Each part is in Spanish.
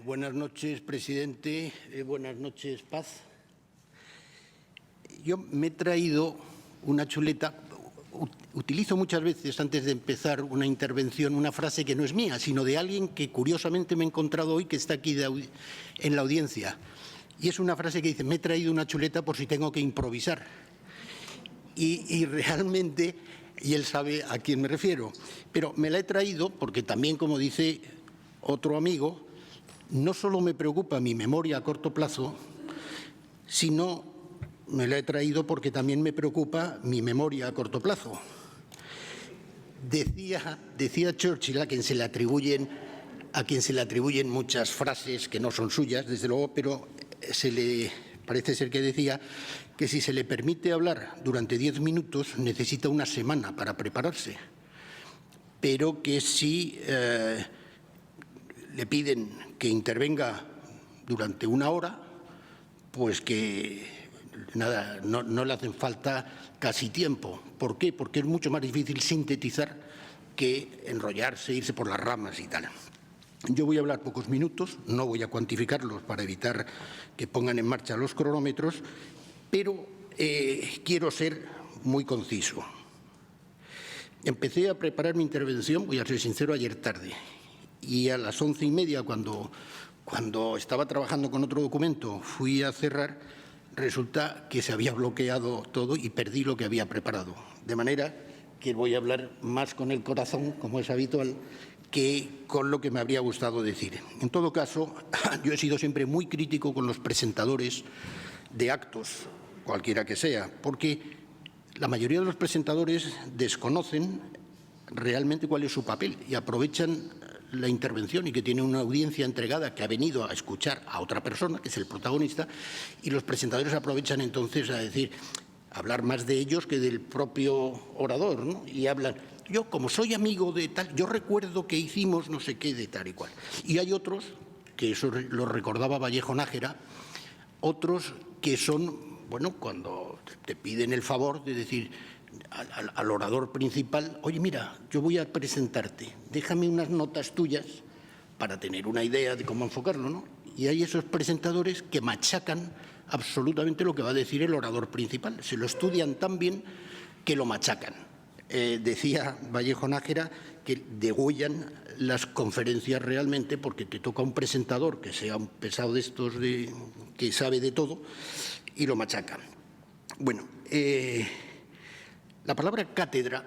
Buenas noches, presidente. Buenas noches, Paz. Yo me he traído una chuleta. Utilizo muchas veces, antes de empezar una intervención, una frase que no es mía, sino de alguien que curiosamente me he encontrado hoy, que está aquí en la audiencia. Y es una frase que dice: me he traído una chuleta por si tengo que improvisar. Y realmente, y él sabe a quién me refiero, pero me la he traído porque también, como dice otro amigo, no solo me preocupa mi memoria a corto plazo, sino me la he traído porque también me preocupa mi memoria a corto plazo. Decía Churchill, a quien se le atribuyen muchas frases que no son suyas, desde luego, pero parece ser que decía que si se le permite hablar durante 10 minutos necesita una semana para prepararse, pero que si le piden que intervenga durante una hora, pues que nada, no le hacen falta casi tiempo. ¿Por qué? Porque es mucho más difícil sintetizar que enrollarse, irse por las ramas y tal. Yo voy a hablar pocos minutos, no voy a cuantificarlos para evitar que pongan en marcha los cronómetros, pero quiero ser muy conciso. Empecé a preparar mi intervención, voy a ser sincero, ayer tarde, y a las 11:30, cuando estaba trabajando con otro documento, fui a cerrar, resulta que se había bloqueado todo y perdí lo que había preparado. De manera que voy a hablar más con el corazón, como es habitual, que con lo que me habría gustado decir. En todo caso, yo he sido siempre muy crítico con los presentadores de actos, cualquiera que sea, porque la mayoría de los presentadores desconocen realmente cuál es su papel y aprovechan la intervención y que tiene una audiencia entregada que ha venido a escuchar a otra persona, que es el protagonista, y los presentadores aprovechan entonces a hablar más de ellos que del propio orador, ¿no? Y hablan: yo, como soy amigo de tal, yo recuerdo que hicimos no sé qué de tal y cual. Y hay otros, que eso lo recordaba Vallejo Nájera, otros que son, bueno, cuando te piden el favor de decir al orador principal: oye, mira, yo voy a presentarte, déjame unas notas tuyas para tener una idea de cómo enfocarlo, ¿no? Y hay esos presentadores que machacan absolutamente lo que va a decir el orador principal. Se lo estudian tan bien que lo machacan. Decía Vallejo Nájera que degüellan las conferencias realmente, porque te toca un presentador que sea un pesado de estos que sabe de todo y lo machacan. Bueno, la palabra cátedra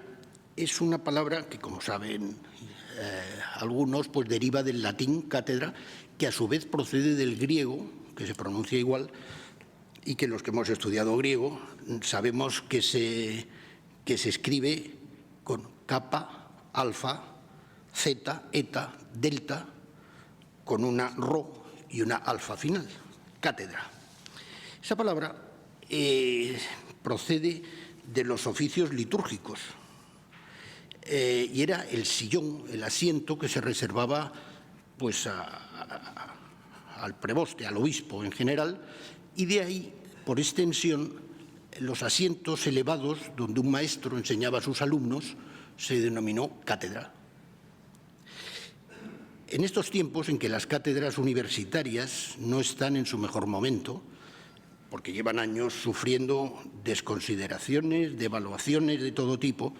es una palabra que, como saben algunos, pues deriva del latín cátedra, que a su vez procede del griego, que se pronuncia igual, y que los que hemos estudiado griego sabemos que se escribe con kappa, alfa, zeta, eta, delta, con una rho y una alfa final, cátedra. Esa palabra procede de los oficios litúrgicos y era el sillón, el asiento que se reservaba pues al preboste, al obispo en general, y de ahí, por extensión, los asientos elevados donde un maestro enseñaba a sus alumnos se denominó cátedra. En estos tiempos en que las cátedras universitarias no están en su mejor momento, porque llevan años sufriendo desconsideraciones, devaluaciones de todo tipo,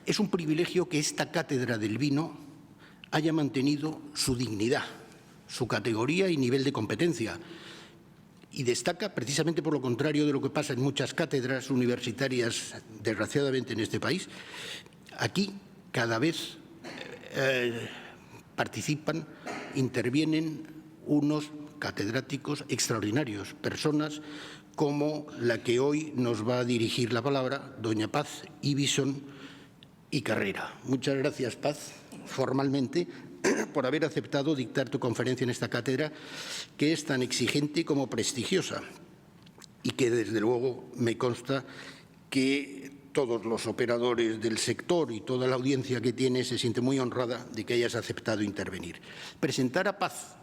es un privilegio que esta cátedra del vino haya mantenido su dignidad, su categoría y nivel de competencia. Y destaca precisamente por lo contrario de lo que pasa en muchas cátedras universitarias, desgraciadamente, en este país. Aquí cada vez participan, intervienen unos catedráticos extraordinarios, personas como la que hoy nos va a dirigir la palabra, doña Paz Ibison y Carrera. Muchas gracias, Paz, formalmente, por haber aceptado dictar tu conferencia en esta cátedra, que es tan exigente como prestigiosa y que, desde luego, me consta que todos los operadores del sector y toda la audiencia que tiene se siente muy honrada de que hayas aceptado intervenir. Presentar a Paz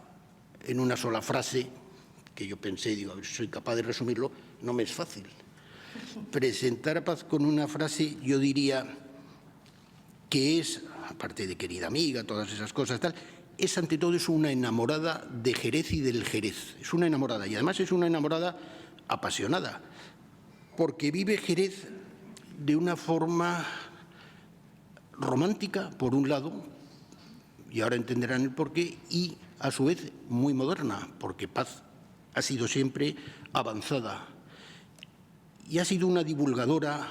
en una sola frase, que yo pensé, digo, a ver si soy capaz de resumirlo, no me es fácil. Presentar a Paz con una frase, yo diría que es, aparte de querida amiga, todas esas cosas, tal, es ante todo una enamorada de Jerez y del Jerez. Es una enamorada, y además es una enamorada apasionada, porque vive Jerez de una forma romántica, por un lado, y ahora entenderán el porqué, y a su vez muy moderna, porque Paz ha sido siempre avanzada y ha sido una divulgadora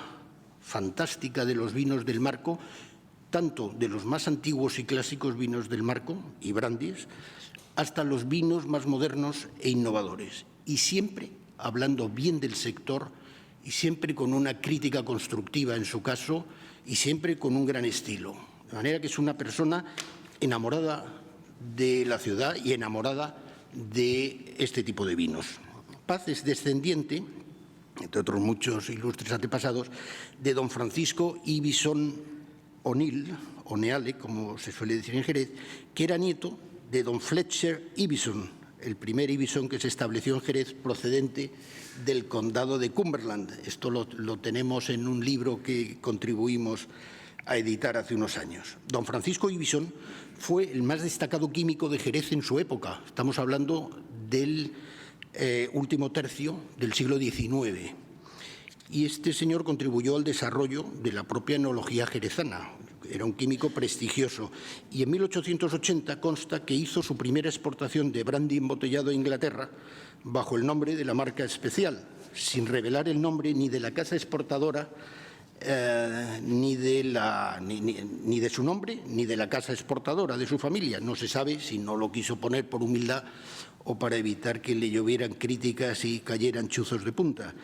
fantástica de los vinos del Marco, tanto de los más antiguos y clásicos vinos del Marco y brandis, hasta los vinos más modernos e innovadores, y siempre hablando bien del sector y siempre con una crítica constructiva en su caso y siempre con un gran estilo. De manera que es una persona enamorada de la ciudad y enamorada de este tipo de vinos. Paz es descendiente, entre otros muchos ilustres antepasados, de don Francisco Ibison O'Neill, Oneale, como se suele decir en Jerez, que era nieto de don Fletcher Ibison, el primer Ibison que se estableció en Jerez procedente del condado de Cumberland. Esto lo tenemos en un libro que contribuimos a editar hace unos años. Don Francisco Ibison fue el más destacado químico de Jerez en su época. Estamos hablando del último tercio del siglo XIX. Y este señor contribuyó al desarrollo de la propia enología jerezana. Era un químico prestigioso. Y en 1880 consta que hizo su primera exportación de brandy embotellado a Inglaterra bajo el nombre de la marca Especial, sin revelar el nombre ni de la casa exportadora, ni de su nombre, ni de la casa exportadora de su familia. No se sabe si no lo quiso poner por humildad o para evitar que le llovieran críticas y cayeran chuzos de punta.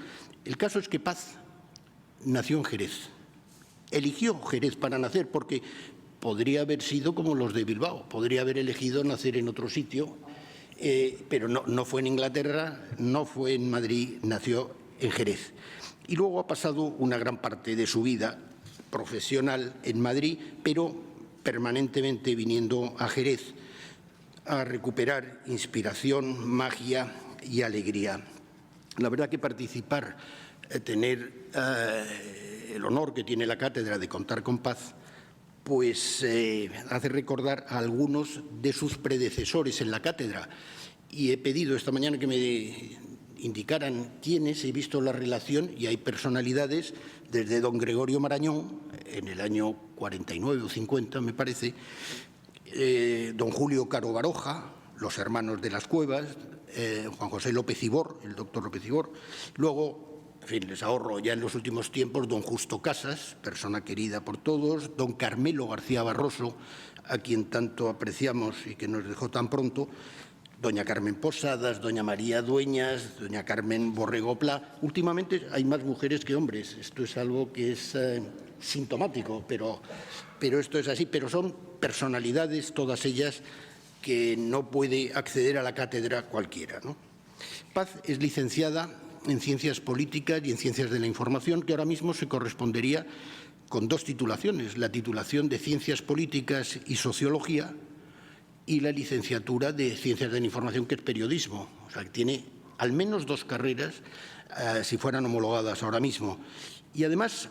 El caso es que Paz nació en Jerez. Eligió Jerez para nacer porque podría haber sido como los de Bilbao, podría haber elegido nacer en otro sitio, pero no fue en Inglaterra, no fue en Madrid, nació en Jerez. Y luego ha pasado una gran parte de su vida profesional en Madrid, pero permanentemente viniendo a Jerez a recuperar inspiración, magia y alegría. La verdad que participar, tener el honor que tiene la cátedra de contar con Paz, pues hace recordar a algunos de sus predecesores en la cátedra. Y he pedido esta mañana que me indicaran quiénes, he visto la relación y hay personalidades desde don Gregorio Marañón, en el año 49 o 50 me parece, don Julio Caro Baroja, los hermanos de las Cuevas, Juan José López Ibor, el doctor López Ibor, luego, en fin, les ahorro ya en los últimos tiempos, don Justo Casas, persona querida por todos, don Carmelo García Barroso, a quien tanto apreciamos y que nos dejó tan pronto, doña Carmen Posadas, doña María Dueñas, doña Carmen Borrego Pla. Últimamente hay más mujeres que hombres. Esto es algo que es sintomático, pero esto es así. Pero son personalidades, todas ellas, que no puede acceder a la cátedra cualquiera, ¿no? Paz es licenciada en Ciencias Políticas y en Ciencias de la Información, que ahora mismo se correspondería con dos titulaciones, la titulación de Ciencias Políticas y Sociología y la licenciatura de Ciencias de la Información, que es Periodismo. O sea, que tiene al menos dos carreras, si fueran homologadas ahora mismo. Y además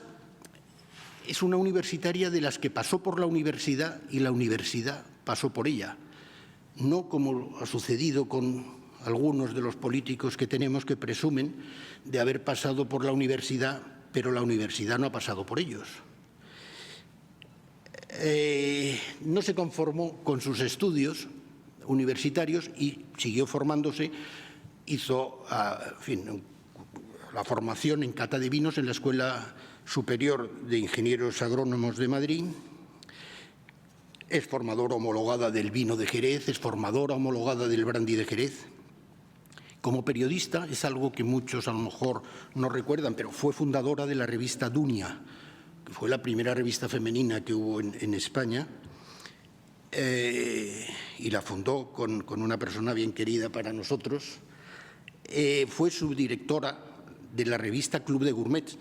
es una universitaria de las que pasó por la universidad y la universidad pasó por ella. No como ha sucedido con algunos de los políticos que tenemos que presumen de haber pasado por la universidad, pero la universidad no ha pasado por ellos. No se conformó con sus estudios universitarios y siguió formándose, hizo en fin, la formación en cata de vinos en la Escuela Superior de Ingenieros Agrónomos de Madrid, es formadora homologada del vino de Jerez, es formadora homologada del brandy de Jerez. Como periodista, es algo que muchos a lo mejor no recuerdan, pero fue fundadora de la revista Dunia, que fue la primera revista femenina que hubo en España, y la fundó con una persona bien querida para nosotros. Fue subdirectora de la revista Club de Gourmets.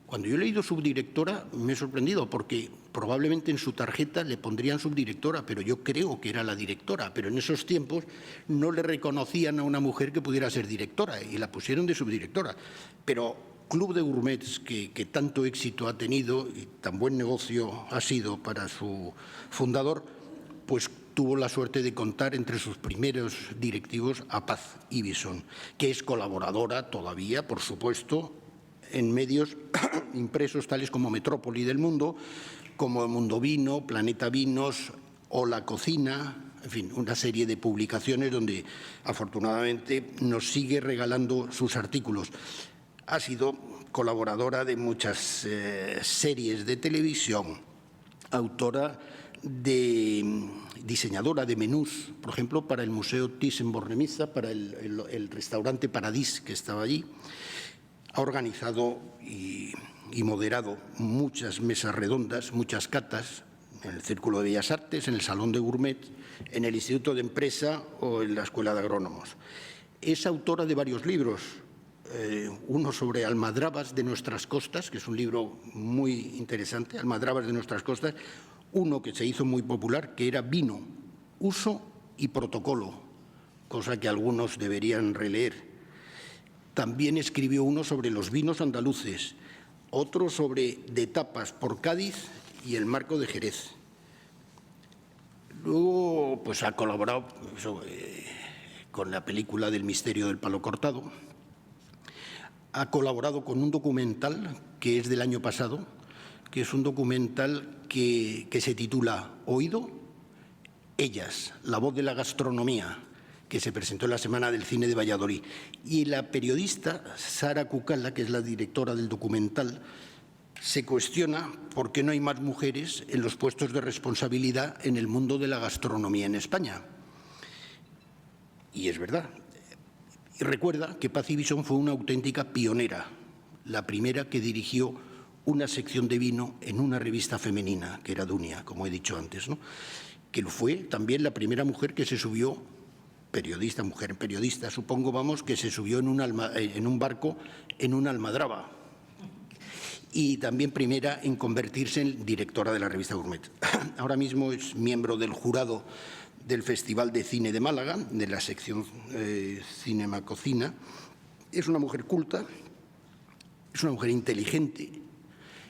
Cuando yo he leído subdirectora me he sorprendido porque probablemente en su tarjeta le pondrían subdirectora, pero yo creo que era la directora. Pero en esos tiempos no le reconocían a una mujer que pudiera ser directora y la pusieron de subdirectora. Pero Club de Gourmets, que tanto éxito ha tenido y tan buen negocio ha sido para su fundador, pues tuvo la suerte de contar entre sus primeros directivos a Paz Ibison, que es colaboradora todavía, por supuesto, en medios impresos tales como Metrópoli del Mundo, como Mundo Vino, Planeta Vinos o La Cocina, en fin, una serie de publicaciones donde afortunadamente nos sigue regalando sus artículos. Ha sido colaboradora de muchas series de televisión, autora diseñadora de menús, por ejemplo, para el Museo Thyssen-Bornemisza, para el restaurante Paradís que estaba allí. Ha organizado y moderado muchas mesas redondas, muchas catas, en el Círculo de Bellas Artes, en el Salón de Gourmet, en el Instituto de Empresa o en la Escuela de Agrónomos. Es autora de varios libros, uno sobre almadrabas de nuestras costas, que es un libro muy interesante, almadrabas de nuestras costas, uno que se hizo muy popular, que era Vino, uso y protocolo, cosa que algunos deberían releer. También escribió uno sobre los vinos andaluces, otro sobre de tapas por Cádiz y el marco de Jerez. Luego, pues ha colaborado con la película del misterio del palo cortado. Ha colaborado con un documental que es del año pasado, que es un documental que se titula Oído, ellas, la voz de la gastronomía, que se presentó en la Semana del Cine de Valladolid. Y la periodista Sara Cucala, que es la directora del documental, se cuestiona por qué no hay más mujeres en los puestos de responsabilidad en el mundo de la gastronomía en España. Y es verdad. Y recuerda que Paz Ibison fue una auténtica pionera, la primera que dirigió una sección de vino en una revista femenina, que era Dunia, como he dicho antes, ¿no? Que fue también la primera mujer que se subió, periodista, mujer periodista, supongo, vamos, que se subió en un barco en una almadraba. Y también primera en convertirse en directora de la revista Gourmet. Ahora mismo es miembro del jurado del Festival de Cine de Málaga, de la sección Cinema Cocina. Es una mujer culta, es una mujer inteligente,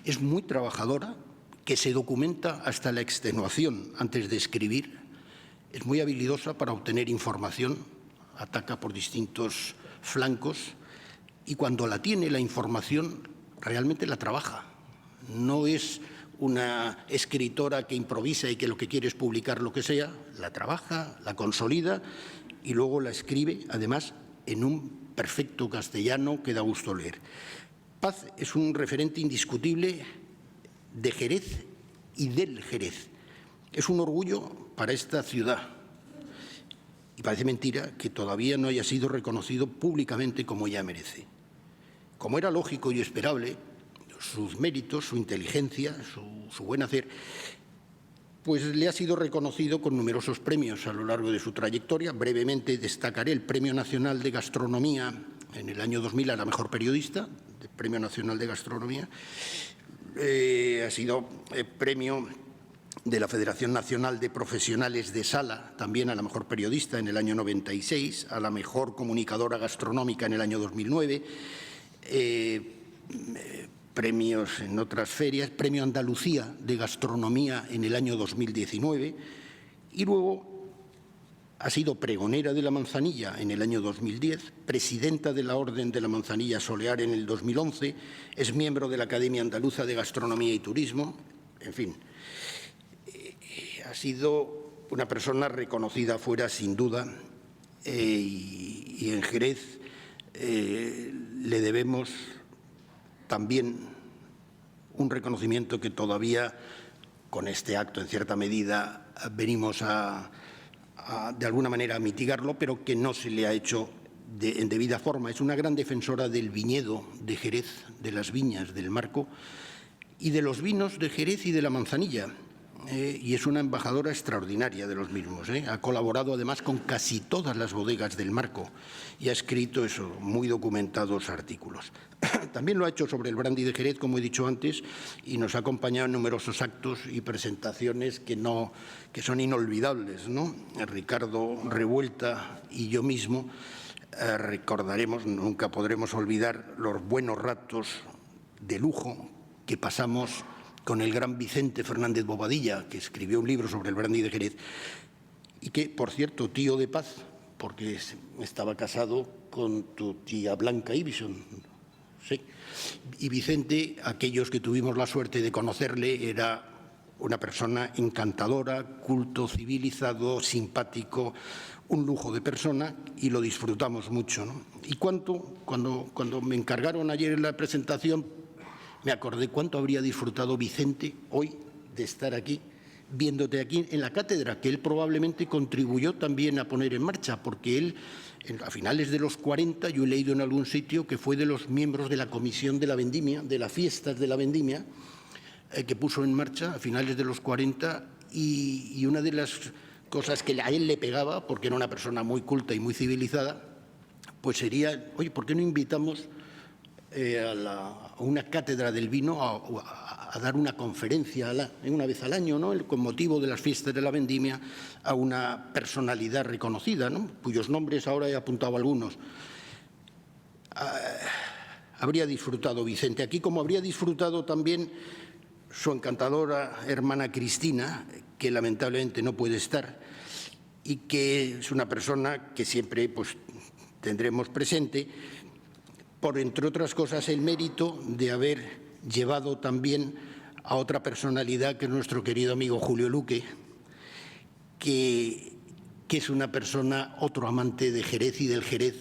es muy trabajadora, que se documenta hasta la extenuación antes de escribir, es muy habilidosa para obtener información, ataca por distintos flancos y cuando la tiene la información realmente la trabaja. No es una escritora que improvisa y que lo que quiere es publicar lo que sea, la trabaja, la consolida y luego la escribe, además, en un perfecto castellano que da gusto leer. Paz es un referente indiscutible de Jerez y del Jerez. Es un orgullo para esta ciudad. Y parece mentira que todavía no haya sido reconocido públicamente como ella merece. Como era lógico y esperable, sus méritos, su inteligencia, su buen hacer, pues le ha sido reconocido con numerosos premios a lo largo de su trayectoria. Brevemente destacaré el Premio Nacional de Gastronomía en el año 2000 a la mejor periodista, el Premio Nacional de Gastronomía. Ha sido premio de la Federación Nacional de Profesionales de Sala, también a la mejor periodista en el año 96, a la mejor comunicadora gastronómica en el año 2009, premios en otras ferias, Premio Andalucía de Gastronomía en el año 2019 y luego ha sido pregonera de la manzanilla en el año 2010, presidenta de la Orden de la Manzanilla Solear en el 2011, es miembro de la Academia Andaluza de Gastronomía y Turismo, en fin. Ha sido una persona reconocida fuera, sin duda, y en Jerez le debemos también un reconocimiento que todavía, con este acto, en cierta medida, venimos de alguna manera a mitigarlo, pero que no se le ha hecho en debida forma. Es una gran defensora del viñedo de Jerez, de las viñas del Marco y de los vinos de Jerez y de la Manzanilla. Y es una embajadora extraordinaria de los mismos. Ha colaborado además con casi todas las bodegas del Marco y ha escrito muy documentados artículos. También lo ha hecho sobre el brandy de Jerez, como he dicho antes, y nos ha acompañado en numerosos actos y presentaciones que son inolvidables, ¿no? Ricardo Revuelta y yo mismo recordaremos, nunca podremos olvidar los buenos ratos de lujo que pasamos con el gran Vicente Fernández Bobadilla, que escribió un libro sobre el brandy de Jerez, y que, por cierto, tío de Paz, porque estaba casado con tu tía Blanca Ibison. Sí. Y Vicente, aquellos que tuvimos la suerte de conocerle, era una persona encantadora, culto, civilizado, simpático, un lujo de persona, y lo disfrutamos mucho, ¿no? Y cuando me encargaron ayer la presentación, me acordé cuánto habría disfrutado Vicente hoy de estar aquí, viéndote aquí en la cátedra, que él probablemente contribuyó también a poner en marcha, porque él, a finales de los 40, yo he leído en algún sitio que fue de los miembros de la comisión de la vendimia, de las fiestas de la vendimia, que puso en marcha a finales de los 40, y una de las cosas que a él le pegaba, porque era una persona muy culta y muy civilizada, pues sería, oye, ¿por qué no invitamos a una cátedra del vino a dar una conferencia una vez al año, ¿no? Con motivo de las fiestas de la vendimia, a una personalidad reconocida, ¿no? Cuyos nombres ahora he apuntado algunos. Habría disfrutado Vicente aquí, como habría disfrutado también su encantadora hermana Cristina, que lamentablemente no puede estar, y que es una persona que siempre pues, tendremos presente, por, entre otras cosas, el mérito de haber llevado también a otra personalidad, que es nuestro querido amigo Julio Luque, que es una persona, otro amante de Jerez y del Jerez,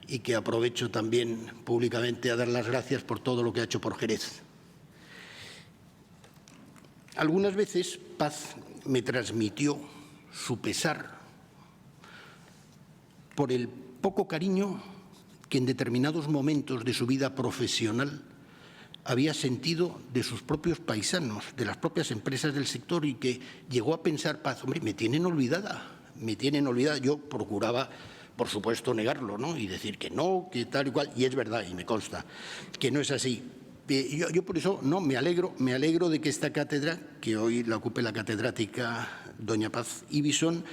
y que aprovecho también públicamente a dar las gracias por todo lo que ha hecho por Jerez. Algunas veces Paz me transmitió su pesar por el poco cariño que en determinados momentos de su vida profesional había sentido de sus propios paisanos, de las propias empresas del sector, y que llegó a pensar Paz, hombre, me tienen olvidada. Yo procuraba, por supuesto, negarlo, ¿no? Y decir que no, que tal y cual, y es verdad, y me consta que no es así. Yo por eso no me alegro de que esta cátedra, que hoy la ocupe la catedrática doña Paz Ibison,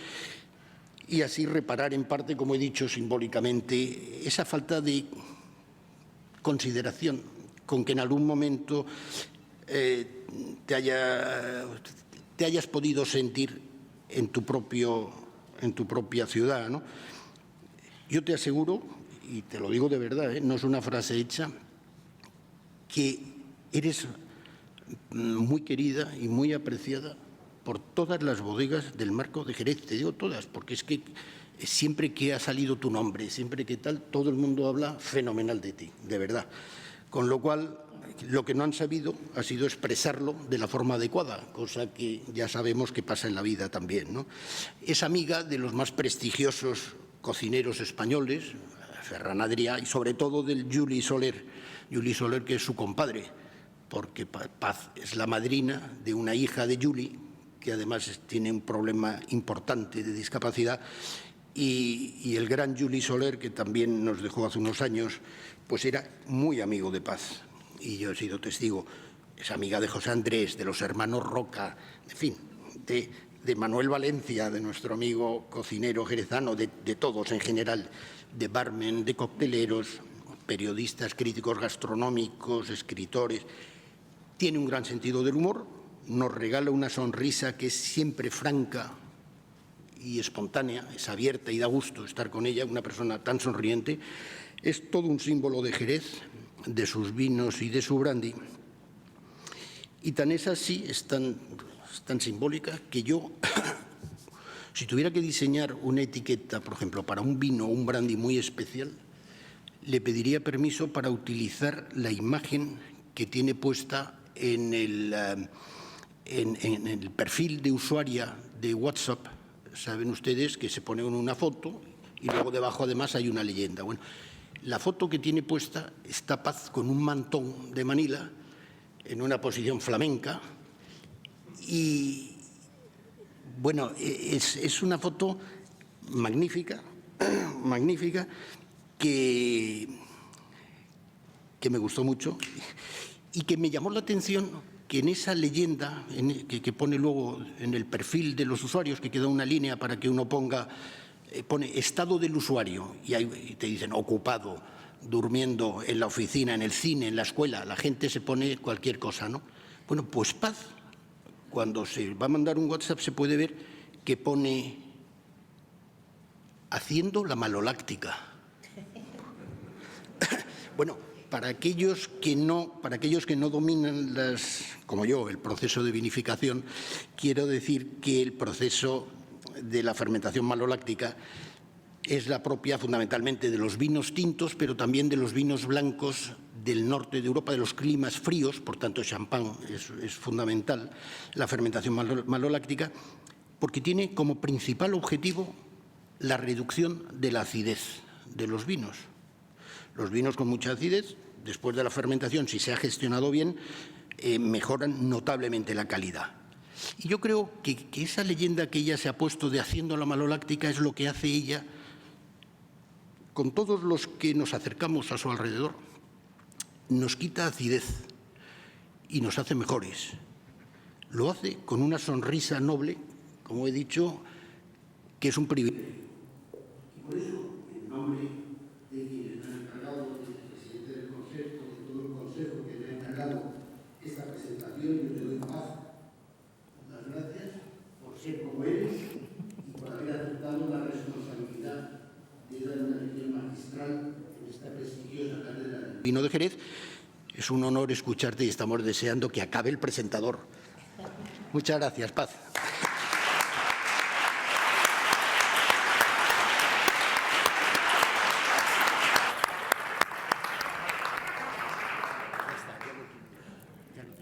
y así reparar en parte, como he dicho simbólicamente, esa falta de consideración con que en algún momento te hayas podido sentir en tu propia ciudad, ¿no? Yo te aseguro, y te lo digo de verdad, no es una frase hecha, que eres muy querida y muy apreciada por todas las bodegas del marco de Jerez. Te digo todas, porque es que siempre que ha salido tu nombre, siempre que tal, todo el mundo habla fenomenal de ti, de verdad. Con lo cual, lo que no han sabido ha sido expresarlo de la forma adecuada, cosa que ya sabemos que pasa en la vida también, ¿no? Es amiga de los más prestigiosos cocineros españoles, Ferran Adrià, y sobre todo del Juli Soler, que es su compadre, porque Paz es la madrina de una hija de Juli, que además tiene un problema importante de discapacidad, y el gran Juli Soler, que también nos dejó hace unos años, pues era muy amigo de Paz, y yo he sido testigo. Es amiga de José Andrés, de los hermanos Roca, en fin, de Manuel Valencia, de nuestro amigo cocinero jerezano, de todos en general, de barmen, de cocteleros, periodistas, críticos gastronómicos, escritores. Tiene un gran sentido del humor, nos regala una sonrisa que es siempre franca y espontánea, es abierta y da gusto estar con ella, una persona tan sonriente. Es todo un símbolo de Jerez, de sus vinos y de su brandy. Y tan es así, es tan simbólica, que yo, si tuviera que diseñar una etiqueta, por ejemplo, para un vino o un brandy muy especial, le pediría permiso para utilizar la imagen que tiene puesta en el perfil de usuaria de WhatsApp. Saben ustedes que se pone una foto y luego debajo además hay una leyenda. Bueno, la foto que tiene puesta está Paz con un mantón de Manila en una posición flamenca y, bueno, es una foto magnífica, que me gustó mucho y que me llamó la atención que en esa leyenda que pone luego en el perfil de los usuarios, que queda una línea para que uno pone estado del usuario y ahí te dicen ocupado, durmiendo en la oficina, en el cine, en la escuela, la gente se pone cualquier cosa, ¿no? Bueno, pues Paz, cuando se va a mandar un WhatsApp se puede ver que pone haciendo la maloláctica. Bueno, para aquellos que no dominan, como yo, el proceso de vinificación, quiero decir que el proceso de la fermentación maloláctica es la propia fundamentalmente de los vinos tintos, pero también de los vinos blancos del norte de Europa, de los climas fríos, por tanto, champán es fundamental, la fermentación maloláctica, porque tiene como principal objetivo la reducción de la acidez de los vinos. Los vinos con mucha acidez, después de la fermentación, si se ha gestionado bien, mejoran notablemente la calidad. Y yo creo que esa leyenda que ella se ha puesto de haciendo la maloláctica es lo que hace ella con todos los que nos acercamos a su alrededor. Nos quita acidez y nos hace mejores. Lo hace con una sonrisa noble, como he dicho, que es un privilegio. Y por eso, en nombre de quienes me han encargado, del presidente del Consejo, de todo el Consejo que me ha encargado esta presentación, yo te doy paz. Muchas gracias por ser como eres y por haber aceptado la responsabilidad de dar una lección magistral en esta prestigiosa cátedra del vino de Jerez. Es un honor escucharte y estamos deseando que acabe el presentador. Muchas gracias, Paz.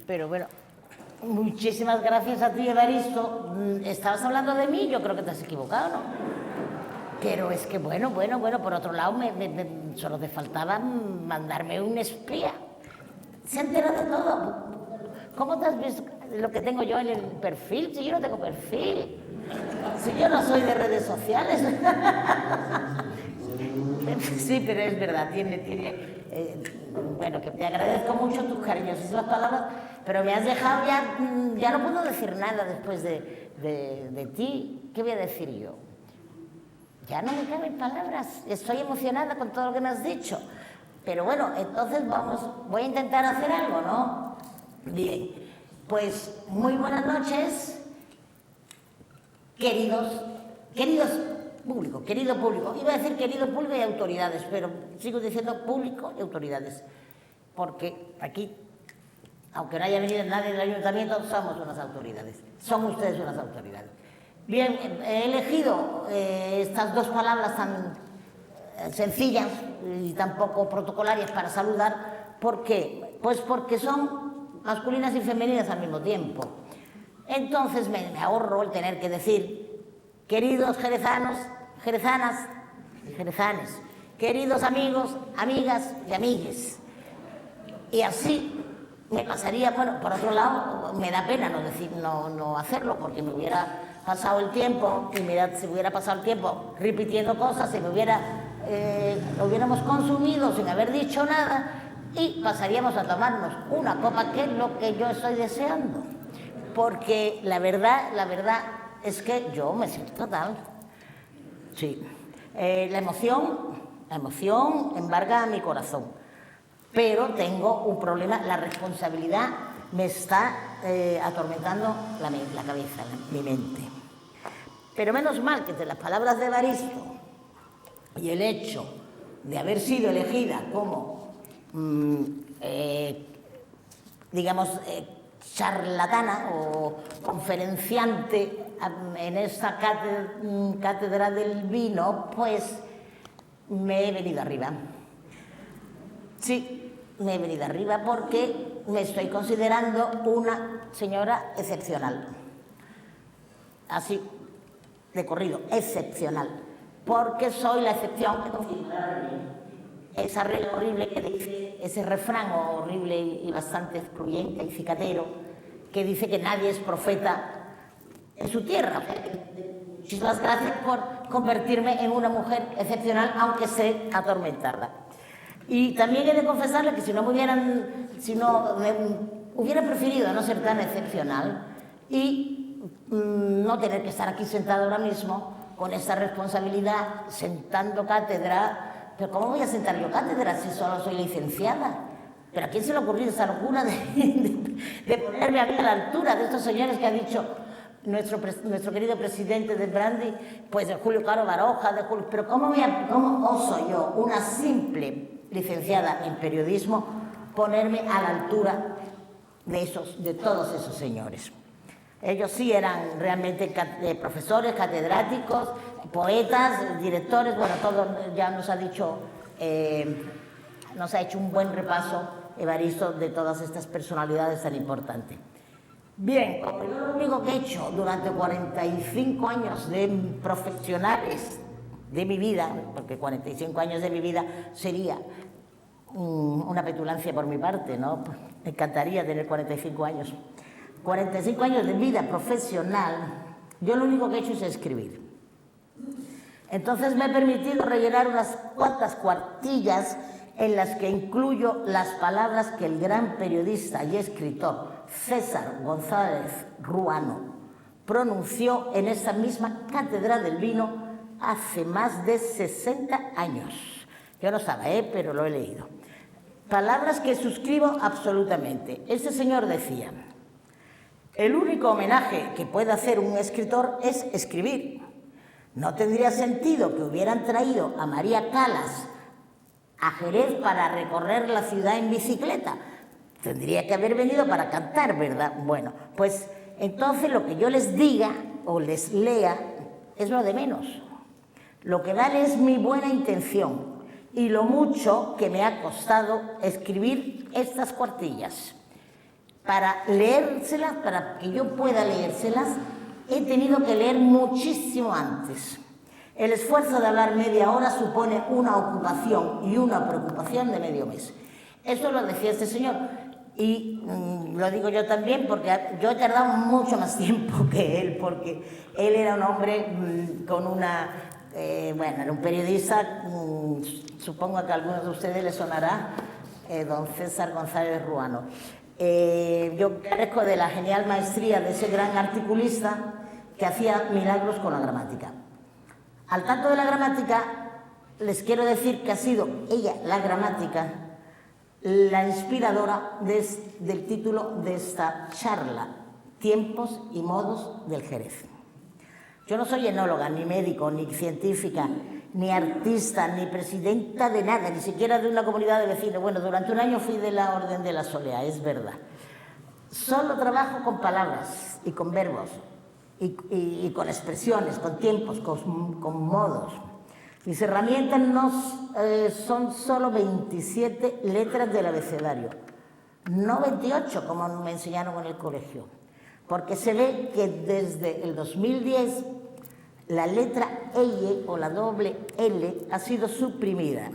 Pero bueno, muchísimas gracias a ti, Evaristo. ¿Estabas hablando de mí? Yo creo que te has equivocado, ¿no? Pero es que, bueno, por otro lado, solo te faltaba mandarme un espía. Se entera de todo. ¿Cómo te has visto lo que tengo yo en el perfil? Si yo no tengo perfil. Si yo no soy de redes sociales. Sí, pero es verdad, bueno, que te agradezco mucho tus cariñosísimas palabras, pero me has dejado ya no puedo decir nada después de ti. ¿Qué voy a decir yo? Ya no me caben palabras, estoy emocionada con todo lo que me has dicho. Pero bueno, entonces voy a intentar hacer algo, ¿no? Bien, pues muy buenas noches, querido público. Iba a decir querido público y autoridades, pero sigo diciendo público y autoridades, porque aquí, aunque no haya venido nadie del ayuntamiento, somos unas autoridades, son ustedes unas autoridades. Bien, he elegido estas dos palabras tan sencillas y tan poco protocolarias para saludar. ¿Por qué? Pues porque son masculinas y femeninas al mismo tiempo. Entonces me ahorro el tener que decir queridos jerezanos, jerezanas y jerezanes, queridos amigos, amigas y amigues. Y así me pasaría, bueno, por otro lado, me da pena no hacerlo, porque me hubiera pasado el tiempo, y se hubiera pasado el tiempo repitiendo cosas, lo hubiéramos consumido sin haber dicho nada, y pasaríamos a tomarnos una copa, que es lo que yo estoy deseando. Porque la verdad es que yo me siento tal. Sí. La emoción embarga mi corazón. Pero tengo un problema, la responsabilidad me está atormentando la cabeza, mi mente. Pero menos mal que de las palabras de Evaristo y el hecho de haber sido elegida como, charlatana o conferenciante en esta cátedra del vino, pues me he venido arriba. Sí, me he venido arriba porque me estoy considerando una señora excepcional. Así, de corrido, excepcional. Porque soy la excepción que confirma la regla. Esa regla horrible que dice, ese refrán horrible y bastante excluyente y cicatero, que dice que nadie es profeta en su tierra. Muchísimas gracias por convertirme en una mujer excepcional, aunque sé atormentarla. Y también he de confesarle que si me hubiera preferido no ser tan excepcional y no tener que estar aquí sentada ahora mismo con esta responsabilidad, sentando cátedra. Pero ¿cómo voy a sentar yo cátedra si solo soy licenciada? ¿Pero a quién se le ocurrió esa locura de ponerme a mí a la altura de estos señores que han dicho nuestro querido presidente de Brandi, pues de Julio Caro Baroja, pero ¿cómo oso yo, una simple licenciada en periodismo, ponerme a la altura de todos esos señores? Ellos sí eran realmente profesores, catedráticos, poetas, directores, bueno, todo ya nos ha dicho, nos ha hecho un buen repaso Evaristo de todas estas personalidades tan importantes. Bien, como yo lo único que he hecho durante 45 años de profesionales de mi vida, porque 45 años de mi vida sería una petulancia por mi parte, ¿no? Me encantaría tener 45 años. 45 años de vida profesional, yo lo único que he hecho es escribir. Entonces me he permitido rellenar unas cuantas cuartillas en las que incluyo las palabras que el gran periodista y escritor César González Ruano pronunció en esta misma Cátedra del Vino hace más de 60 años. Yo no estaba, pero lo he leído. Palabras que suscribo absolutamente. Este señor decía: el único homenaje que puede hacer un escritor es escribir. No tendría sentido que hubieran traído a María Calas a Jerez para recorrer la ciudad en bicicleta. Tendría que haber venido para cantar, ¿verdad? Bueno, pues entonces lo que yo les diga o les lea es lo de menos. Lo que vale es mi buena intención y lo mucho que me ha costado escribir estas cuartillas. Para leérselas, para que yo pueda leérselas, he tenido que leer muchísimo antes. El esfuerzo de hablar media hora supone una ocupación y una preocupación de medio mes. Eso lo decía este señor. Y lo digo yo también porque yo he tardado mucho más tiempo que él, porque él era un hombre con una... bueno, era un periodista, supongo que a algunos de ustedes les sonará, don César González Ruano. Yo carezco de la genial maestría de ese gran articulista que hacía milagros con la gramática. Al tanto de la gramática, les quiero decir que ha sido ella, la gramática, la inspiradora del título de esta charla, Tiempos y modos del Jerez. Yo no soy enóloga, ni médico, ni científica, ni artista, ni presidenta de nada, ni siquiera de una comunidad de vecinos. Bueno, durante un año fui de la Orden de la Solea, es verdad. Solo trabajo con palabras y con verbos, y con expresiones, con tiempos, con modos. Mis herramientas son solo 27 letras del abecedario, no 28 como me enseñaron en el colegio, porque se ve que desde el 2010 la letra L o la doble L ha sido suprimida.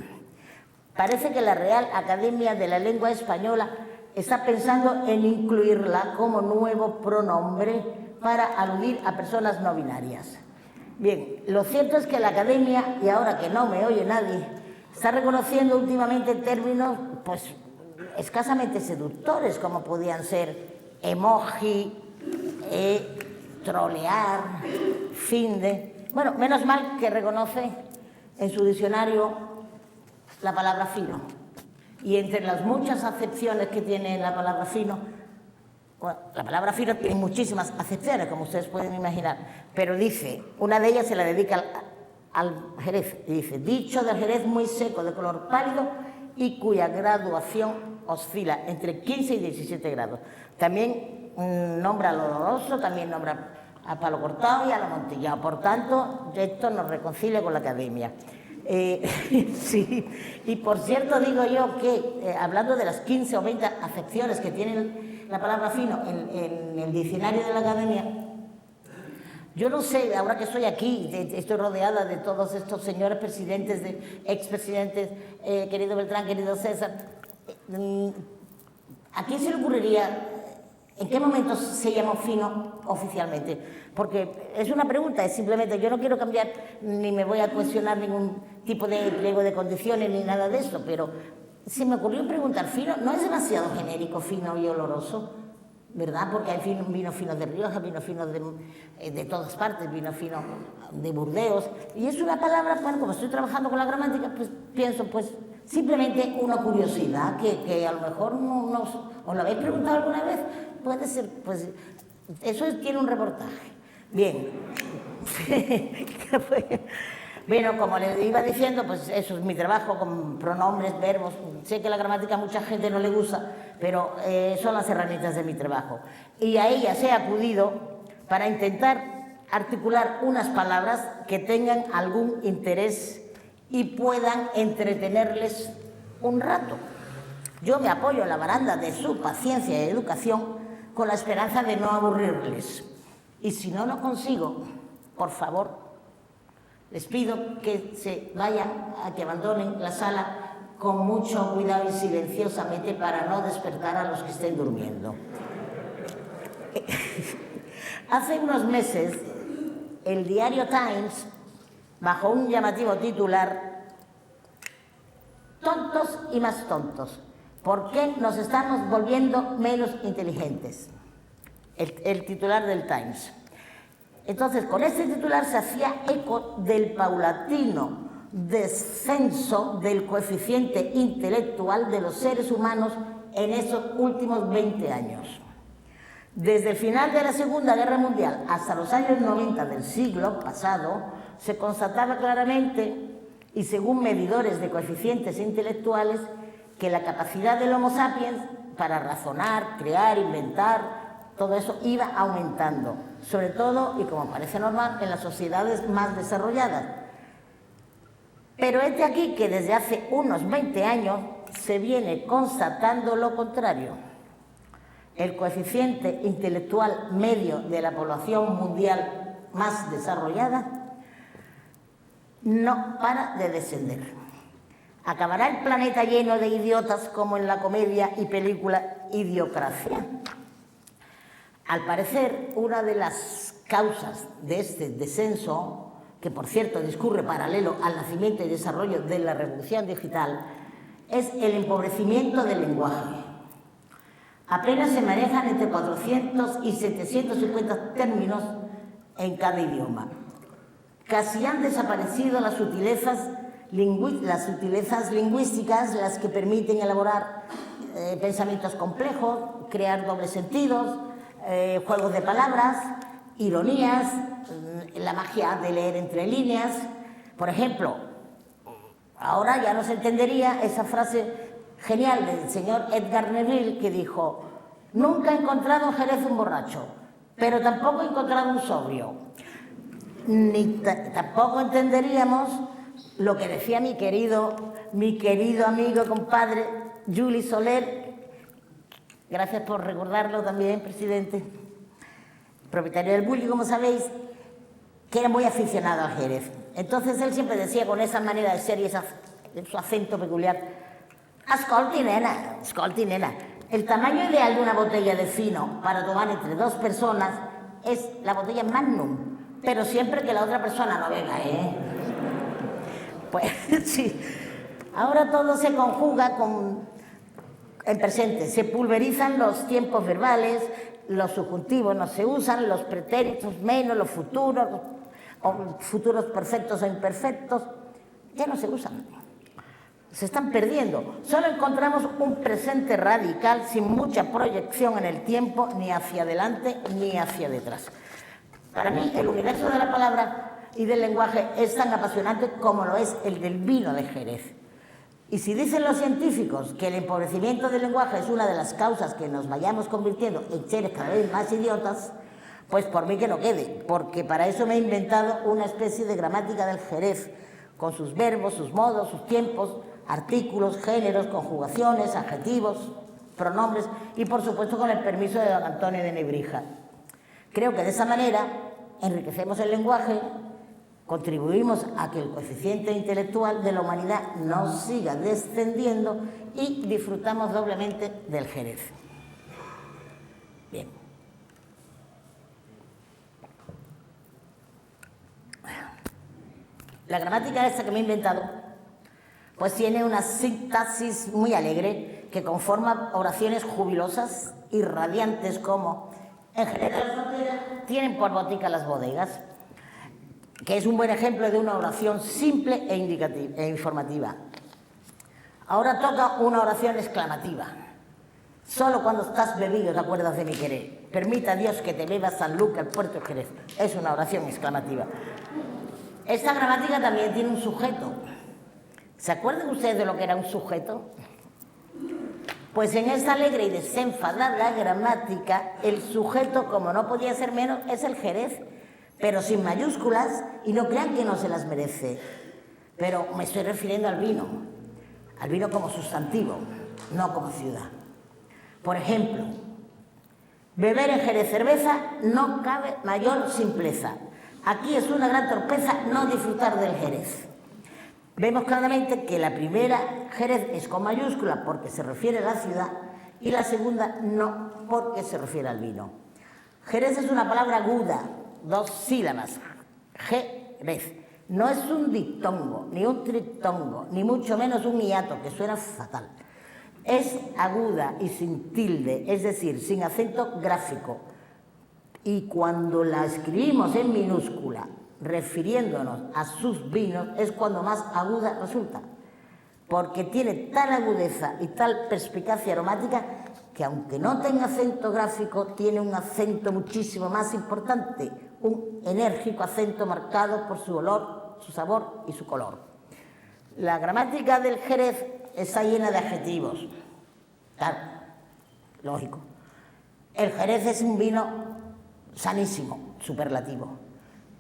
Parece que la Real Academia de la Lengua Española está pensando en incluirla como nuevo pronombre para aludir a personas no binarias. Bien, lo cierto es que la Academia, y ahora que no me oye nadie, está reconociendo últimamente términos pues escasamente seductores, como podían ser emoji, trolear, finde. Bueno, menos mal que reconoce en su diccionario la palabra fino. Y entre las muchas acepciones que tiene la palabra fino, bueno, la palabra fino tiene muchísimas acepciones, como ustedes pueden imaginar, pero dice, una de ellas se la dedica al Jerez, y dice: dicho del Jerez muy seco, de color pálido y cuya graduación oscila entre 15 y 17 grados. También nombra al oloroso, también nombra a palo cortado y al amontillado. Por tanto, esto nos reconcilia con la Academia. Sí, y por cierto digo yo que hablando de las 15 o 20 acepciones que tiene la palabra fino en el diccionario de la Academia, yo no sé, ahora que estoy aquí, estoy rodeada de todos estos señores presidentes, expresidentes, querido Beltrán, querido César, ¿a quién se le ocurriría? ¿En qué momento se llamó fino oficialmente? Porque es una pregunta, es simplemente, yo no quiero cambiar ni me voy a cuestionar ningún tipo de pliego de condiciones ni nada de eso, pero se me ocurrió preguntar, ¿fino no es demasiado genérico, fino y oloroso? ¿Verdad? Porque hay vino fino de Rioja, vino fino de todas partes, vino fino de Burdeos, y es una palabra, bueno, como estoy trabajando con la gramática, pues pienso, pues simplemente una curiosidad que a lo mejor ¿os lo habéis preguntado alguna vez? Puede ser, pues eso tiene un reportaje. Bien. Bueno, como les iba diciendo, pues eso es mi trabajo con pronombres, verbos. Sé que la gramática a mucha gente no le gusta, pero son las herramientas de mi trabajo. Y a ellas he acudido para intentar articular unas palabras que tengan algún interés y puedan entretenerles un rato. Yo me apoyo en la baranda de su paciencia y educación con la esperanza de no aburrirles. Y si no lo consigo, por favor, les pido que se vayan, a que abandonen la sala con mucho cuidado y silenciosamente para no despertar a los que estén durmiendo. Hace unos meses, el diario Times, bajo un llamativo titular, "Tontos y más tontos, ¿por qué nos estamos volviendo menos inteligentes?", el titular del Times. Entonces, con este titular se hacía eco del paulatino descenso del coeficiente intelectual de los seres humanos en esos últimos 20 años. Desde el final de la Segunda Guerra Mundial hasta los años 90 del siglo pasado, se constataba claramente, y según medidores de coeficientes intelectuales, que la capacidad del Homo sapiens para razonar, crear, inventar, todo eso iba aumentando, sobre todo, y como parece normal, en las sociedades más desarrolladas. Pero es de aquí que desde hace unos 20 años se viene constatando lo contrario. El coeficiente intelectual medio de la población mundial más desarrollada no para de descender. ¿Acabará el planeta lleno de idiotas como en la comedia y película Idiocracia? Al parecer, una de las causas de este descenso, que por cierto discurre paralelo al nacimiento y desarrollo de la revolución digital, es el empobrecimiento del lenguaje. Apenas se manejan entre 400 y 750 términos en cada idioma. Casi han desaparecido las sutilezas lingüísticas, las que permiten elaborar pensamientos complejos, crear dobles sentidos, juegos de palabras, ironías, la magia de leer entre líneas. Por ejemplo, ahora ya no se entendería esa frase genial del señor Edgar Neville que dijo: "Nunca he encontrado en Jerez un borracho, pero tampoco he encontrado un sobrio". Tampoco entenderíamos lo que decía mi querido amigo, compadre, Juli Soler. Gracias por recordarlo también, presidente. Propietario del Bulli, como sabéis, que era muy aficionado a Jerez. Entonces él siempre decía con esa manera de ser y su acento peculiar: "Ascolti, nena, el tamaño ideal de una botella de fino para tomar entre dos personas es la botella Magnum, pero siempre que la otra persona no beba, ¿eh?". Pues sí, ahora todo se conjuga en presente, se pulverizan los tiempos verbales, los subjuntivos no se usan, los pretéritos menos, los futuros, o futuros perfectos o imperfectos, ya no se usan. Se están perdiendo. Solo encontramos un presente radical sin mucha proyección en el tiempo, ni hacia adelante ni hacia detrás. Para mí, el universo de la palabra y del lenguaje es tan apasionante como lo es el del vino de Jerez. Y si dicen los científicos que el empobrecimiento del lenguaje es una de las causas que nos vayamos convirtiendo en seres cada vez más idiotas, pues por mí que no quede, porque para eso me he inventado una especie de gramática del Jerez, con sus verbos, sus modos, sus tiempos, artículos, géneros, conjugaciones, adjetivos, pronombres y, por supuesto, con el permiso de don Antonio de Nebrija. Creo que de esa manera enriquecemos el lenguaje, contribuimos a que el coeficiente intelectual de la humanidad no siga descendiendo y disfrutamos doblemente del Jerez. Bien. La gramática esta que me he inventado, pues tiene una sintaxis muy alegre que conforma oraciones jubilosas y radiantes como: "En general tienen por botica las bodegas", que es un buen ejemplo de una oración simple e informativa. Ahora toca una oración exclamativa. Solo cuando estás bebido te acuerdas de mi querer. Permita Dios que te beba Sanlúcar, Puerto Jerez. Es una oración exclamativa. Esta gramática también tiene un sujeto. ¿Se acuerdan ustedes de lo que era un sujeto? Pues en esta alegre y desenfadada gramática, el sujeto, como no podía ser menos, es el Jerez, pero sin mayúsculas, y no crean que no se las merece. Pero me estoy refiriendo al vino como sustantivo, no como ciudad. Por ejemplo, beber en Jerez cerveza no cabe mayor simpleza. Aquí es una gran torpeza no disfrutar del Jerez. Vemos claramente que la primera, Jerez, es con mayúscula porque se refiere a la ciudad y la segunda no, porque se refiere al vino. Jerez es una palabra aguda, 2 sílabas, Jerez. No es un diptongo, ni un triptongo, ni mucho menos un hiato, que suena fatal. Es aguda y sin tilde, es decir, sin acento gráfico. Y cuando la escribimos en minúscula, refiriéndonos a sus vinos, es cuando más aguda resulta, porque tiene tal agudeza y tal perspicacia aromática que, aunque no tenga acento gráfico, tiene un acento muchísimo más importante, un enérgico acento marcado por su olor, su sabor y su color. La gramática del Jerez está llena de adjetivos. Claro, lógico. El Jerez es un vino sanísimo, superlativo.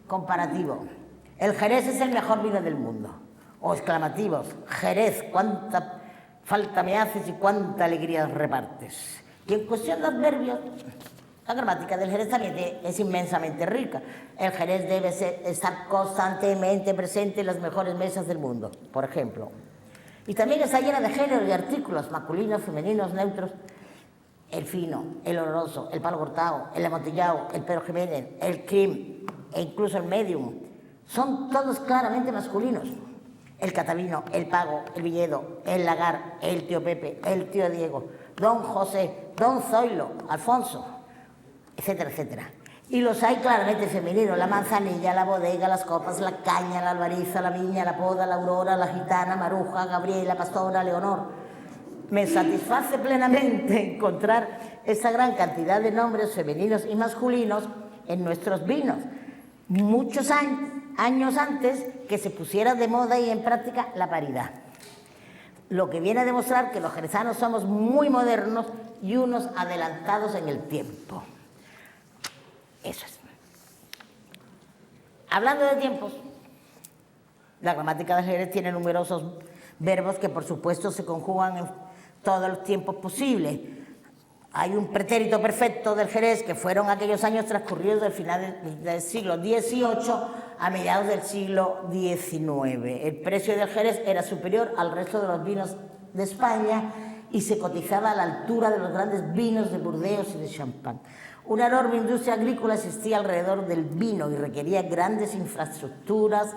Comparativo. El Jerez es el mejor vino del mundo. O exclamativos. Jerez, cuánta falta me haces y cuánta alegría repartes. Y en cuestión de adverbios, la gramática del Jerez también es inmensamente rica. El Jerez debe estar constantemente presente en las mejores mesas del mundo, por ejemplo. Y también está llena de géneros y artículos masculinos, femeninos, neutros. El fino, el oloroso, el palo cortado, el amontillado, el Pedro Jiménez, el cream e incluso el medium. Son todos claramente masculinos. El catavino, el pago, el villedo, el lagar, el tío Pepe, el tío Diego, don José, don Zoilo, Alfonso, etcétera, etcétera. Y los hay claramente femeninos: la manzanilla, la bodega, las copas, la caña, la albariza, la viña, la poda, la aurora, la gitana, Maruja, Gabriela, Pastora, Leonor. Me satisface plenamente encontrar esa gran cantidad de nombres femeninos y masculinos en nuestros vinos, muchos años antes que se pusiera de moda y en práctica la paridad. Lo que viene a demostrar que los jerezanos somos muy modernos y unos adelantados en el tiempo. Eso es. Hablando de tiempos, la gramática del Jerez tiene numerosos verbos que, por supuesto, se conjugan en todos los tiempos posibles. Hay un pretérito perfecto del Jerez, que fueron aquellos años transcurridos del final del siglo XVIII a mediados del siglo XIX. El precio del Jerez era superior al resto de los vinos de España y se cotizaba a la altura de los grandes vinos de Burdeos y de Champagne. Una enorme industria agrícola existía alrededor del vino y requería grandes infraestructuras.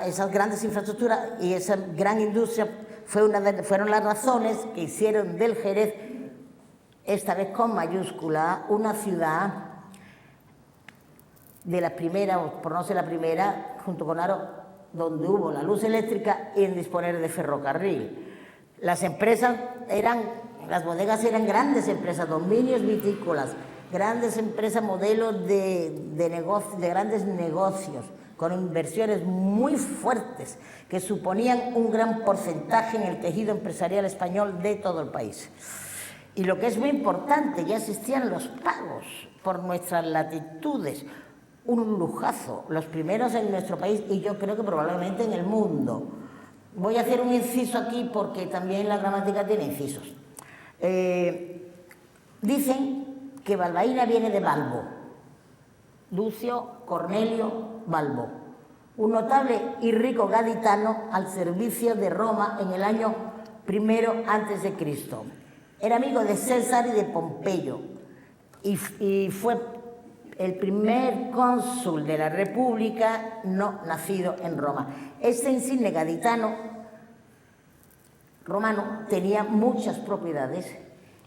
Esas grandes infraestructuras y esa gran industria fueron las razones que hicieron del Jerez, esta vez con mayúscula, una ciudad de las primeras, o por no ser la primera, junto con Aro, donde hubo la luz eléctrica y en disponer de ferrocarril. Las bodegas eran grandes empresas, dominios vitícolas, grandes empresas, modelos de grandes negocios, con inversiones muy fuertes que suponían un gran porcentaje en el tejido empresarial español de todo el país. Y lo que es muy importante, ya existían los pagos por nuestras latitudes, un lujazo, los primeros en nuestro país y yo creo que probablemente en el mundo. Voy a hacer un inciso aquí porque también la gramática tiene incisos. Dicen que Balbaína viene de Balbo, Lucio Cornelio Balbo, un notable y rico gaditano al servicio de Roma en el año I a.C. Era amigo de César y de Pompeyo y fue el primer cónsul de la República no nacido en Roma. Este insigne gaditano romano tenía muchas propiedades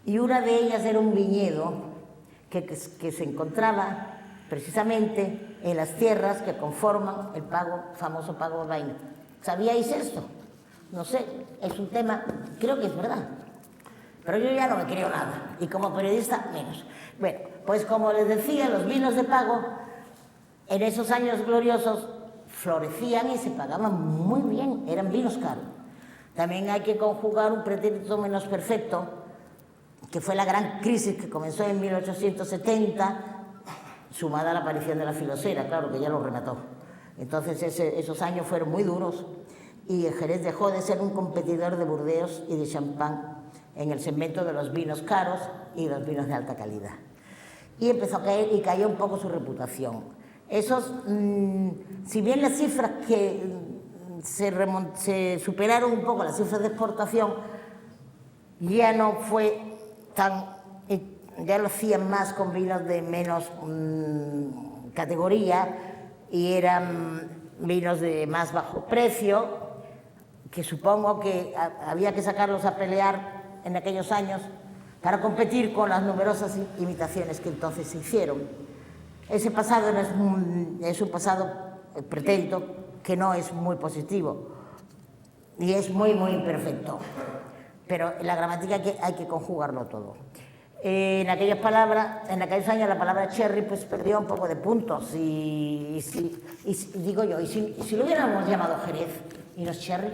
y una de ellas era un viñedo que se encontraba precisamente en las tierras que conforman el famoso pago Balbaíno. ¿Sabíais esto? No sé, es un tema, creo que es verdad. Pero yo ya no me creo nada, y como periodista menos. Bueno, pues como les decía, los vinos de pago en esos años gloriosos florecían y se pagaban muy bien, eran vinos caros. También hay que conjugar un pretérito menos perfecto, que fue la gran crisis que comenzó en 1870, sumada a la aparición de la filosera, claro, que ya lo remató. Entonces esos años fueron muy duros y Jerez dejó de ser un competidor de Burdeos y de Champán en el segmento de los vinos caros y los vinos de alta calidad. Y empezó a caer y cayó un poco su reputación. Si bien las cifras que se superaron un poco, las cifras de exportación, ya no fue tan, ya lo hacían más con vinos de menos categoría y eran vinos de más bajo precio, que supongo que había que sacarlos a pelear en aquellos años para competir con las numerosas imitaciones que entonces se hicieron. Ese pasado es un pasado pretérito que no es muy positivo y es muy, muy imperfecto. Pero en la gramática hay que conjugarlo todo. En aquellos años la palabra cherry pues perdió un poco de puntos y digo yo, ¿y si lo hubiéramos llamado Jerez y no cherry?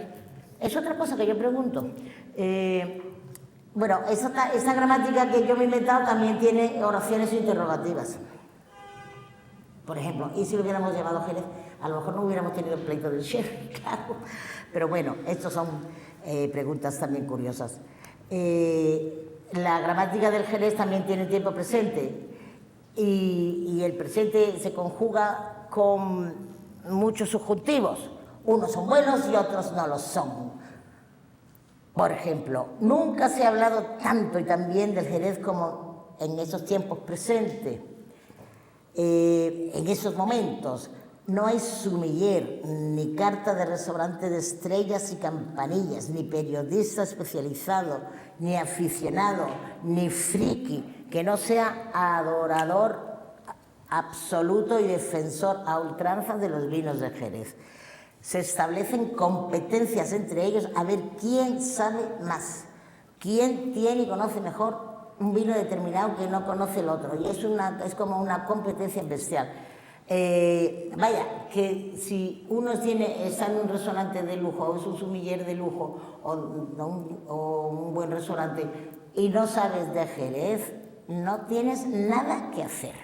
Es otra cosa que yo pregunto. Bueno, esa gramática que yo me he inventado también tiene oraciones interrogativas. Por ejemplo, ¿y si lo hubiéramos llamado Jerez? A lo mejor no hubiéramos tenido el pleito del cherry, claro. Pero bueno, estas son preguntas también curiosas. La gramática del Jerez también tiene tiempo presente y el presente se conjuga con muchos subjuntivos. Unos son buenos y otros no lo son. Por ejemplo, nunca se ha hablado tanto y tan bien del Jerez como en esos tiempos presentes. En esos momentos no hay sumiller, ni carta de restaurante de estrellas y campanillas, ni periodista especializado, ni aficionado, ni friki, que no sea adorador absoluto y defensor a ultranza de los vinos de Jerez. Se establecen competencias entre ellos a ver quién sabe más, quién tiene y conoce mejor un vino determinado que no conoce el otro, y es como una competencia bestial. Vaya, que si uno está en un restaurante de lujo o es un sumiller de lujo o un buen restaurante y no sabes de Jerez, no tienes nada que hacer.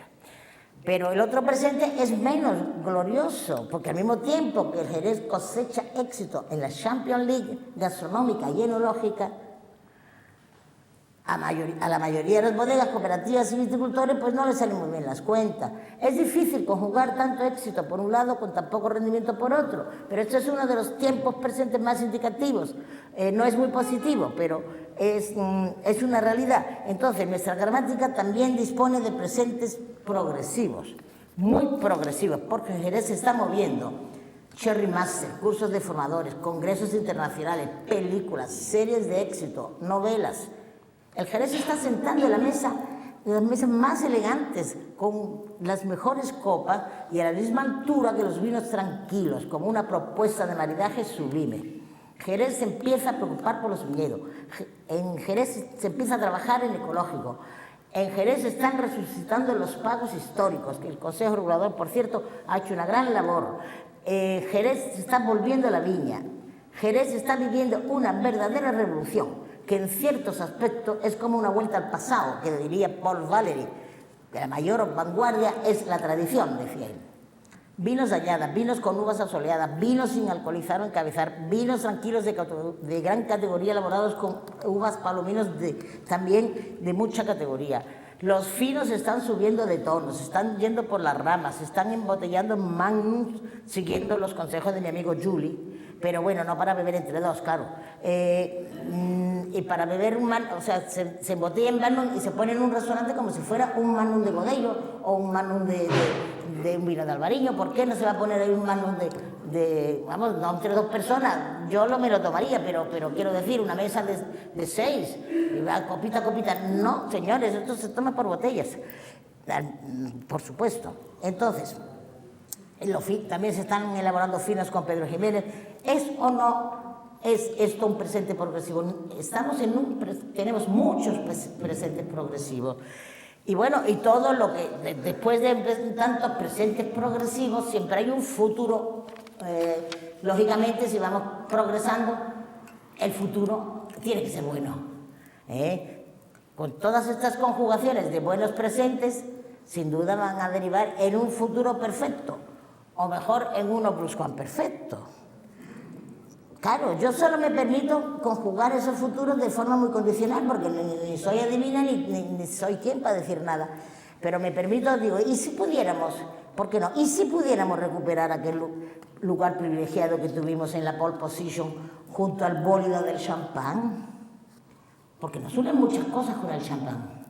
Pero el otro presente es menos glorioso, porque al mismo tiempo que el Jerez cosecha éxito en la Champions League gastronómica y enológica, a la mayoría de las bodegas, cooperativas y viticultores pues no les salen muy bien las cuentas. Es difícil conjugar tanto éxito por un lado con tan poco rendimiento por otro, pero este es uno de los tiempos presentes más indicativos. No es muy positivo, pero es una realidad. Entonces, nuestra gramática también dispone de presentes progresivos, muy progresivos, porque Jerez se está moviendo. Cherry Master, cursos de formadores, congresos internacionales, películas, series de éxito, novelas. El Jerez se está sentando en las mesas más elegantes, con las mejores copas y a la misma altura que los vinos tranquilos, como una propuesta de maridaje sublime. Jerez se empieza a preocupar por los viñedos. En Jerez se empieza a trabajar en ecológico. En Jerez se están resucitando los pagos históricos, que el Consejo Regulador, por cierto, ha hecho una gran labor. Jerez se está volviendo a la viña. Jerez está viviendo una verdadera revolución, que en ciertos aspectos es como una vuelta al pasado, que diría Paul Valéry, que la mayor vanguardia es la tradición, decía él. Vinos de añada, vinos con uvas asoleadas, vinos sin alcoholizar o encabezar, vinos tranquilos de gran categoría elaborados con uvas palominos también de mucha categoría. Los finos están subiendo de tono, se están yendo por las ramas, se están embotellando magnums, siguiendo los consejos de mi amigo Juli, pero bueno, no para beber entre dos, claro. Y para beber o sea, se embotella en magnum y se pone en un restaurante como si fuera un magnum de Godello o un magnum de un vino de Albariño. ¿Por qué no se va a poner ahí un magnum vamos, no entre dos personas? Yo me lo tomaría, pero quiero decir, una mesa de 6, copita a copita. No, señores, esto se toma por botellas, por supuesto. Entonces, también se están elaborando finos con Pedro Jiménez. ¿Es o no es esto un presente progresivo. Tenemos muchos presentes progresivos. Y bueno, y todo lo que, después de tantos presentes progresivos, siempre hay un futuro. Lógicamente, si vamos progresando, el futuro tiene que ser bueno. Con todas estas conjugaciones de buenos presentes, sin duda van a derivar en un futuro perfecto, o mejor, en uno pluscuamperfecto. Claro, yo solo me permito conjugar esos futuros de forma muy condicional, porque ni soy adivina ni soy quien para decir nada. Pero me permito, digo, ¿y si pudiéramos? ¿Por qué no? ¿Y si pudiéramos recuperar aquel lugar privilegiado que tuvimos en la pole position junto al bólido del champán? Porque nos unen muchas cosas con el champán.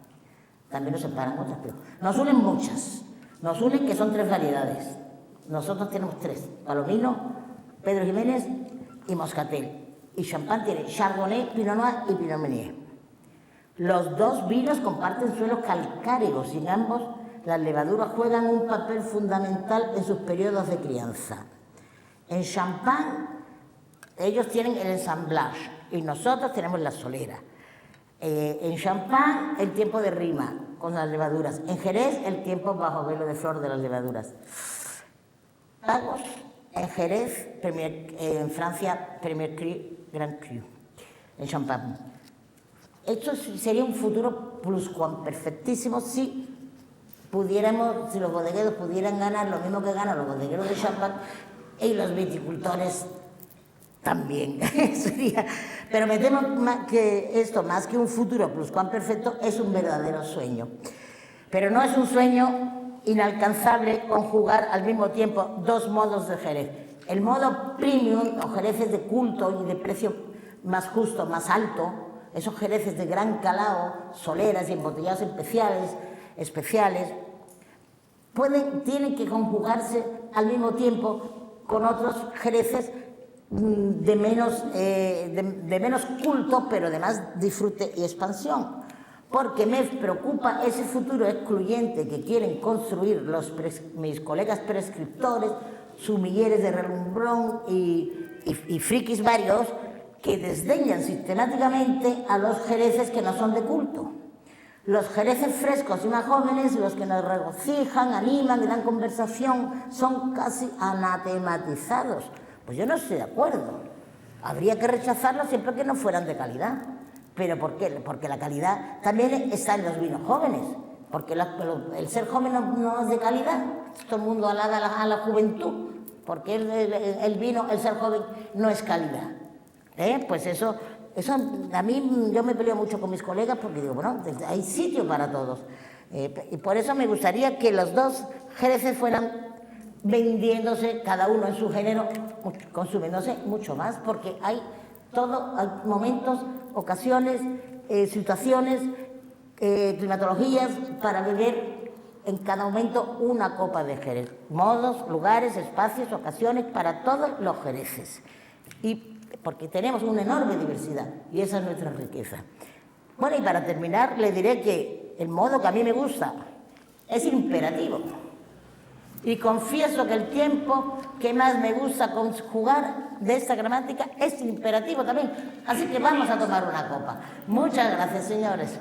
También nos separan otras, pero nos unen muchas. Nos unen que son 3 variedades. Nosotros tenemos 3. Palomino, Pedro Jiménez y Moscatel. Y champán tiene Chardonnay, Pinot Noir y Pinot Meunier. Los 2 vinos comparten suelos calcáreos y en ambos las levaduras juegan un papel fundamental en sus periodos de crianza. En champán ellos tienen el ensamblage y nosotros tenemos la solera. En champán el tiempo de rima con las levaduras. En Jerez el tiempo bajo velo de flor de las levaduras. Lagos, en Jerez, en Francia, Premier Cru, Grand Cru, en champán. Esto sería un futuro pluscuamperfectísimo si los bodegueros pudieran ganar lo mismo que ganan los bodegueros de champán y los viticultores también. Pero me temo que esto, más que un futuro pluscuamperfecto, es un verdadero sueño. Pero no es un sueño inalcanzable conjugar al mismo tiempo 2 modos de Jerez. El modo premium, o jereces de culto y de precio más justo, más alto, esos jereces de gran calao, soleras y embotellados especiales, tienen que conjugarse al mismo tiempo con otros jereces de menos culto, pero de más disfrute y expansión. Porque me preocupa ese futuro excluyente que quieren construir mis colegas prescriptores, sumilleres de relumbrón y frikis varios, que desdeñan sistemáticamente a los jereces que no son de culto. Los jereces frescos y más jóvenes, los que nos regocijan, animan y dan conversación, son casi anatematizados. Pues yo no estoy de acuerdo. Habría que rechazarlos siempre que no fueran de calidad. ¿Pero por qué? Porque la calidad también está en los vinos jóvenes. Porque el ser joven no es de calidad. Todo el mundo alaba a la juventud. Porque el vino, el ser joven, no es calidad. Pues eso a mí, yo me peleo mucho con mis colegas porque digo, bueno, hay sitio para todos. Y por eso me gustaría que los 2 jereces fueran vendiéndose, cada uno en su género, consumiéndose mucho más, porque hay momentos, ocasiones, situaciones, climatologías para beber en cada momento una copa de Jerez. Modos, lugares, espacios, ocasiones para todos los jereces. Y porque tenemos una enorme diversidad y esa es nuestra riqueza. Bueno, y para terminar, le diré que el modo que a mí me gusta es imperativo. Y confieso que el tiempo que más me gusta conjugar de esta gramática es imperativo también. Así que vamos a tomar una copa. Muchas gracias, señores.